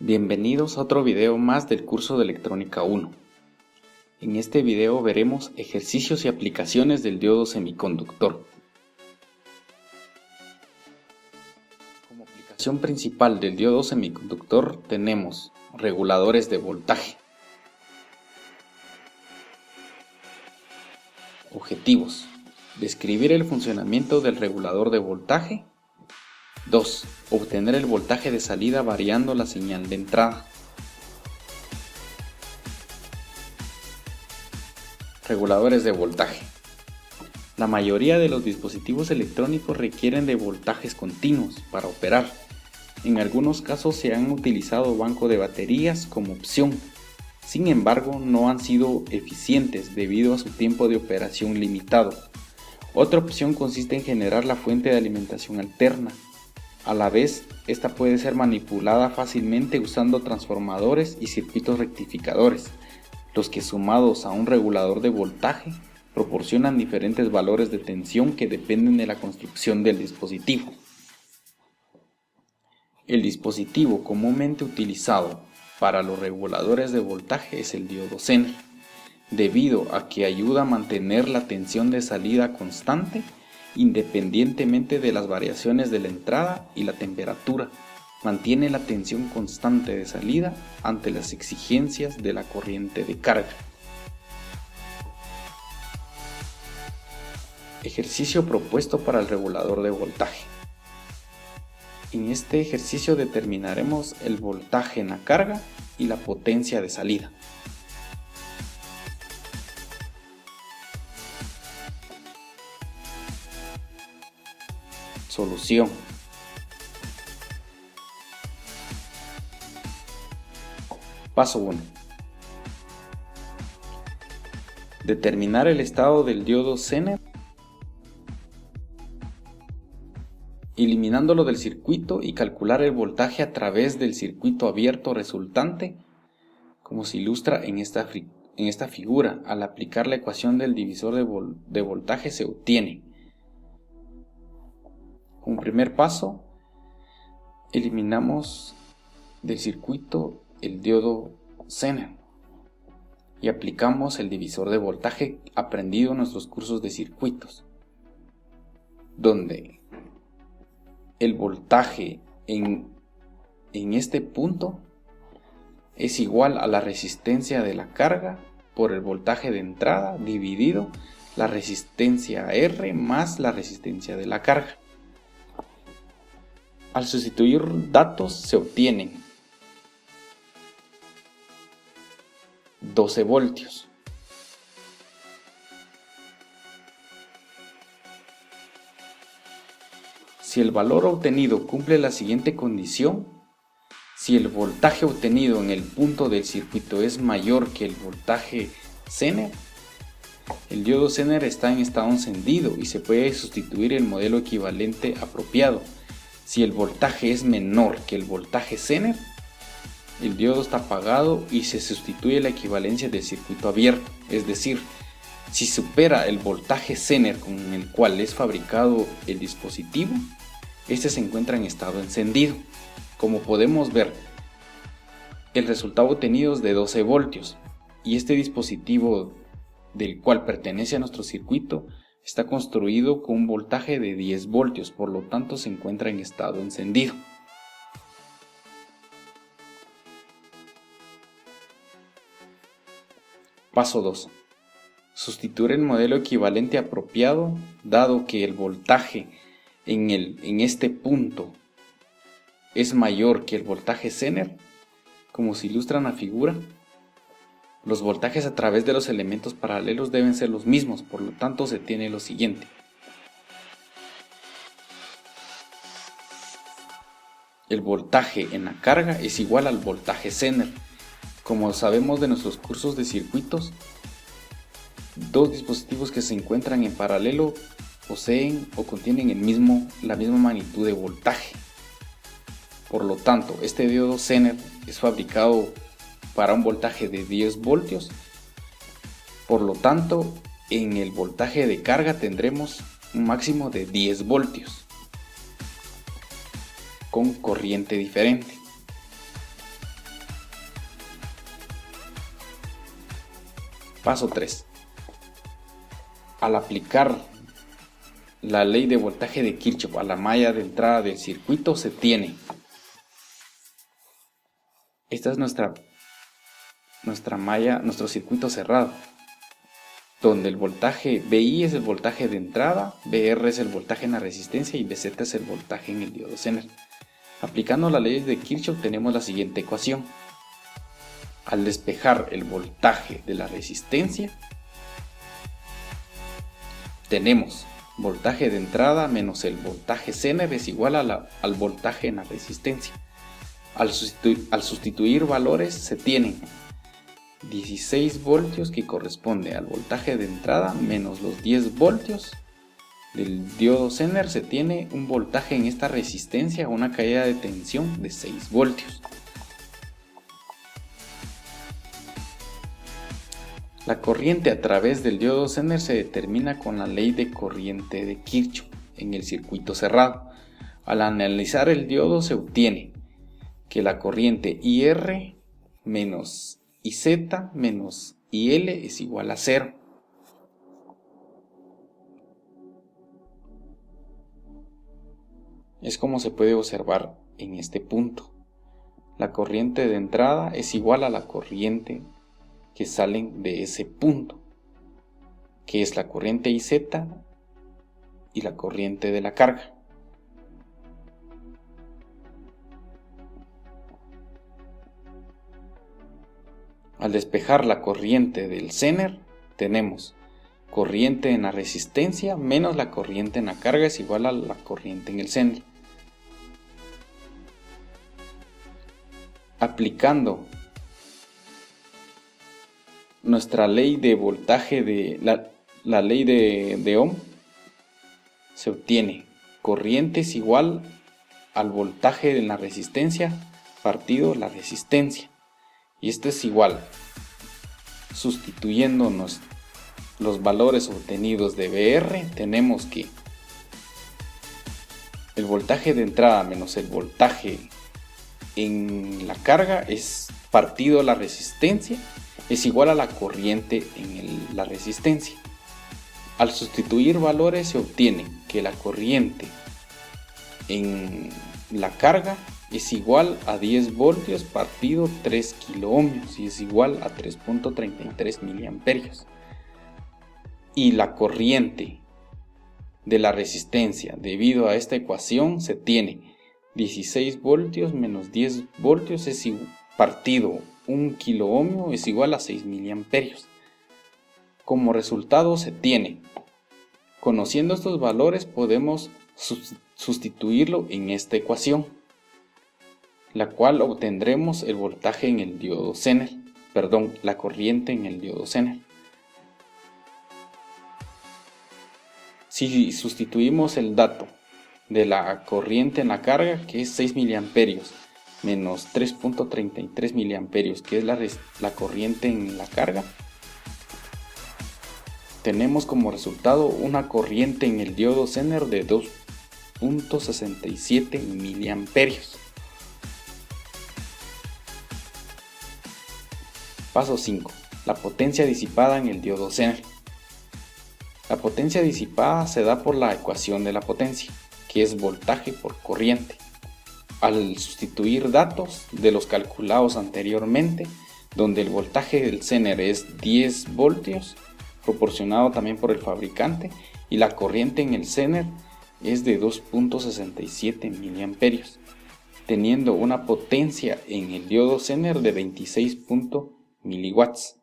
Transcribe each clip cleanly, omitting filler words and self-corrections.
Bienvenidos a otro video más del curso de Electrónica 1. En este video veremos ejercicios y aplicaciones del diodo semiconductor. Como aplicación principal del diodo semiconductor tenemos reguladores de voltaje. Objetivos: describir el funcionamiento del regulador de voltaje. 2. Obtener el voltaje de salida variando la señal de entrada. Reguladores de voltaje. La mayoría de los dispositivos electrónicos requieren de voltajes continuos para operar. En algunos casos se han utilizado bancos de baterías como opción. Sin embargo, no han sido eficientes debido a su tiempo de operación limitado. Otra opción consiste en generar la fuente de alimentación alterna. A la vez, esta puede ser manipulada fácilmente usando transformadores y circuitos rectificadores, los que sumados a un regulador de voltaje proporcionan diferentes valores de tensión que dependen de la construcción del dispositivo. El dispositivo comúnmente utilizado para los reguladores de voltaje es el diodo Zener, debido a que ayuda a mantener la tensión de salida constante independientemente de las variaciones de la entrada y la temperatura. Mantiene la tensión constante de salida ante las exigencias de la corriente de carga. Ejercicio propuesto para el regulador de voltaje. En este ejercicio determinaremos el voltaje en la carga y la potencia de salida. Solución. Paso 1. Determinar el estado del diodo Zener, eliminándolo del circuito, y calcular el voltaje a través del circuito abierto resultante, como se ilustra en esta figura. Al aplicar la ecuación del divisor de voltaje se obtiene. Como primer paso, eliminamos del circuito el diodo Zener y aplicamos el divisor de voltaje aprendido en nuestros cursos de circuitos, donde el voltaje en este punto es igual a la resistencia de la carga por el voltaje de entrada dividido la resistencia R más la resistencia de la carga. Al sustituir datos se obtienen 12 voltios. Si el valor obtenido cumple la siguiente condición: si el voltaje obtenido en el punto del circuito es mayor que el voltaje Zener, el diodo Zener está en estado encendido y se puede sustituir el modelo equivalente apropiado. Si el voltaje es menor que el voltaje Zener, el diodo está apagado y se sustituye la equivalencia del circuito abierto. Es decir, si supera el voltaje Zener con el cual es fabricado el dispositivo, este se encuentra en estado encendido. Como podemos ver, el resultado obtenido es de 12 voltios y este dispositivo del cual pertenece a nuestro circuito está construido con un voltaje de 10 voltios, por lo tanto se encuentra en estado encendido. Paso 2. Sustituir el modelo equivalente apropiado, dado que el voltaje en este punto es mayor que el voltaje Zener, como se ilustra en la figura. Los voltajes a través de los elementos paralelos deben ser los mismos, por lo tanto se tiene lo siguiente. El voltaje en la carga es igual al voltaje Zener. Como sabemos de nuestros cursos de circuitos, dos dispositivos que se encuentran en paralelo poseen o contienen la misma magnitud de voltaje. Por lo tanto, este diodo Zener es fabricado para un voltaje de 10 voltios. Por lo tanto, en el voltaje de carga tendremos un máximo de 10 voltios con corriente diferente. Paso 3. Al aplicar la ley de voltaje de Kirchhoff a la malla de entrada del circuito, se tiene. Esta es nuestra malla, nuestro circuito cerrado, donde el voltaje VI es el voltaje de entrada, VR es el voltaje en la resistencia y VZ es el voltaje en el diodo Zener. Aplicando las leyes de Kirchhoff tenemos la siguiente ecuación. Al despejar el voltaje de la resistencia, tenemos voltaje de entrada menos el voltaje Zener es igual al voltaje en la resistencia. Al sustituir valores se tienen 16 voltios que corresponde al voltaje de entrada menos los 10 voltios del diodo Zener, se tiene un voltaje en esta resistencia, una caída de tensión de 6 voltios. La corriente a través del diodo Zener se determina con la ley de corriente de Kirchhoff en el circuito cerrado. Al analizar el diodo se obtiene que la corriente IR menos IZ menos IL es igual a 0. Es como se puede observar en este punto. La corriente de entrada es igual a la corriente que salen de ese punto, que es la corriente IZ y la corriente de la carga. Al despejar la corriente del Zener, tenemos corriente en la resistencia menos la corriente en la carga es igual a la corriente en el Zener. Aplicando nuestra ley de voltaje de la ley de Ohm, se obtiene corriente es igual al voltaje en la resistencia partido la resistencia. Y esto es igual, sustituyéndonos los valores obtenidos de VR, tenemos que el voltaje de entrada menos el voltaje en la carga es partido la resistencia, es igual a la corriente en la resistencia. Al sustituir valores se obtiene que la corriente en la carga es igual a 10 voltios partido 3 kiloohmios y es igual a 3.33 miliamperios. Y la corriente de la resistencia debido a esta ecuación se tiene 16 voltios menos 10 voltios es partido 1 kiloohmio es igual a 6 miliamperios. Como resultado se tiene, conociendo estos valores podemos sustituirlo en esta ecuación, la cual obtendremos el voltaje en el diodo Zener, la corriente en el diodo Zener. Si sustituimos el dato de la corriente en la carga, que es 6 miliamperios, menos 3.33 miliamperios, que es la corriente en la carga, tenemos como resultado una corriente en el diodo Zener de 2.67 miliamperios. Paso 5. La potencia disipada en el diodo Zener. La potencia disipada se da por la ecuación de la potencia, que es voltaje por corriente. Al sustituir datos de los calculados anteriormente, donde el voltaje del Zener es 10 voltios, proporcionado también por el fabricante, y la corriente en el Zener es de 2.67 miliamperios, teniendo una potencia en el diodo Zener de 26 miliwatts.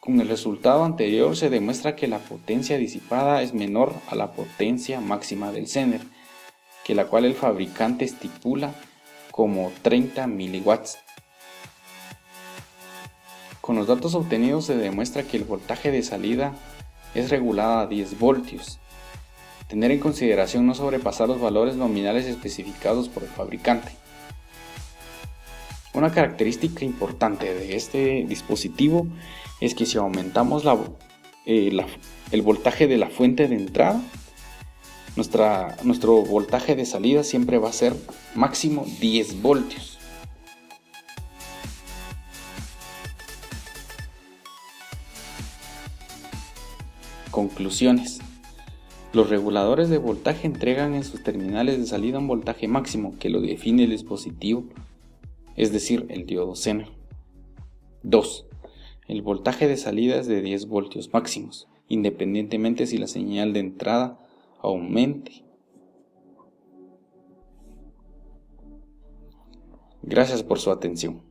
Con el resultado anterior se demuestra que la potencia disipada es menor a la potencia máxima del Zener, que la cual el fabricante estipula como 30 miliwatts. Con los datos obtenidos se demuestra que el voltaje de salida es regulado a 10 voltios. Tener en consideración no sobrepasar los valores nominales especificados por el fabricante. Una característica importante de este dispositivo es que si aumentamos el voltaje de la fuente de entrada, nuestro voltaje de salida siempre va a ser máximo 10 voltios. Conclusiones. Los reguladores de voltaje entregan en sus terminales de salida un voltaje máximo que lo define el dispositivo, es decir, el diodo Zener. 2. El voltaje de salida es de 10 voltios máximos, independientemente si la señal de entrada aumente. Gracias por su atención.